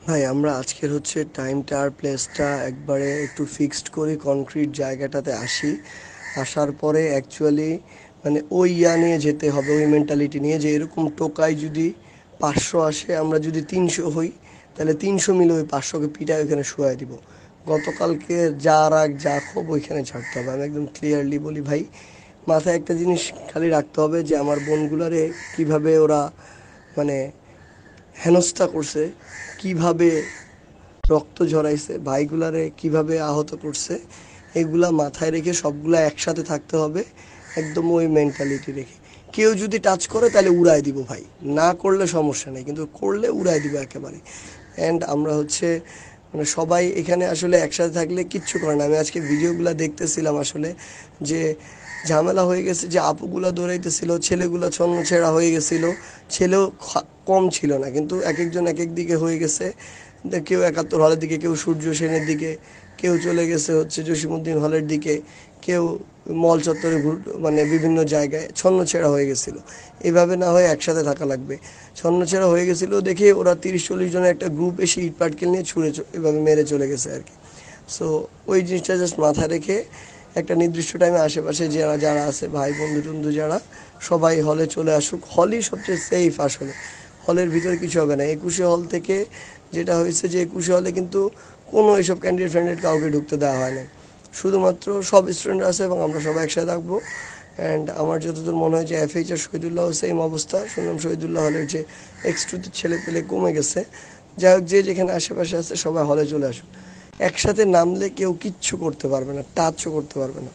ভাই আমরা আজকের হচ্ছে টাইমটা আর প্লেসটা একবারে একটু ফিক্সড করি, কনক্রিট জায়গাটাতে আসি। আসার পরে অ্যাকচুয়ালি মানে ওই নিয়ে যেতে হবে, ওই মেন্টালিটি নিয়ে যে এরকম টোকাই যদি 500 আসে, আমরা যদি 300 হই, তাহলে 300 মিলে ওই 500কে পিটায় ওইখানে শুয়াই দিব। গতকালকে যা রাগ যা ক্ষোভ ওইখানে ছাড়তে হবে। আমি একদম ক্লিয়ারলি বলি ভাই, মাথায় একটা জিনিস খালি রাখতে হবে যে আমার বোনগুলারে কিভাবে ওরা মানে হেনস্থা করছে, কিভাবে রক্ত ঝরাইছে, ভাইগুলারে কিভাবে আহত করছে, এগুলা মাথায় রেখে সবগুলা একসাথে থাকতে হবে, একদম ওই মেন্টালিটি রেখে। কেউ যদি টাচ করে তাহলে উড়াই দিব ভাই, না করলে সমস্যা নেই, কিন্তু করলে উড়াই দিব একেবারে। অ্যান্ড আমরা হচ্ছে মানে সবাই এখানে আসলে একসাথে থাকলে কিচ্ছু করে না। আমি আজকে ভিডিওগুলো দেখতেছিলাম আসলে, যে ঝামেলা হয়ে গেছে, যে আপুগুলা দৌড়াইতেছিল, ছেলেগুলা ছন্ন ছেঁড়া হয়ে গেছিল। ছেলেও কম ছিল না, কিন্তু এক একজন এক এক দিকে হয়ে গেছে। কেউ 71 হলের দিকে, কেউ সূর্য সেনের দিকে, কেউ চলে গেছে হচ্ছে জসিমউদ্দিন হলের দিকে, কেউ মল চত্বরে মানে বিভিন্ন জায়গায় ছন্নছেড়া হয়ে গেছিলো। এইভাবে না হয়ে একসাথে থাকা লাগবে। ছন্নছেড়া হয়ে গেছিলো দেখে ওরা 30-40 জনের একটা গ্রুপ এসে ইট পাটকেল নিয়ে ছুঁড়ে এভাবে মেরে চলে গেছে আর কি। সো ওই জিনিসটা জাস্ট মাথায় রেখে একটা নির্দিষ্ট টাইমে আশেপাশে যারা যারা আছে, ভাই বন্ধু টন্ধু যারা, সবাই হলে চলে আসুক। হলই সবচেয়ে সেফ আসলে, হলের ভিতরে কিছু হবে না। 21শে হল থেকে যেটা হয়েছে যে 21শে হলে কিন্তু কোনো এইসব ক্যান্ডিডেট ফ্যান্ডিডেট কাউকে ঢুকতে দেওয়া হয় না, শুধুমাত্র সব স্টুডেন্ট আছে এবং আমরা সবাই একসাথে থাকবো। অ্যান্ড আমার যতদূর মনে হয় যে এফএইচ আর শহীদুল্লাহ সেম অবস্থা। শুনলাম শহীদুল্লাহ হলের যে এক্স2 ছেলে পেলে কমে গেছে। যাই হোক, যে যেখানে আশেপাশে আছে সবাই হলে চলে আসুক। একসাথে নামলে কেউ কিচ্ছু করতে পারবে না, টাচও করতে পারবে না।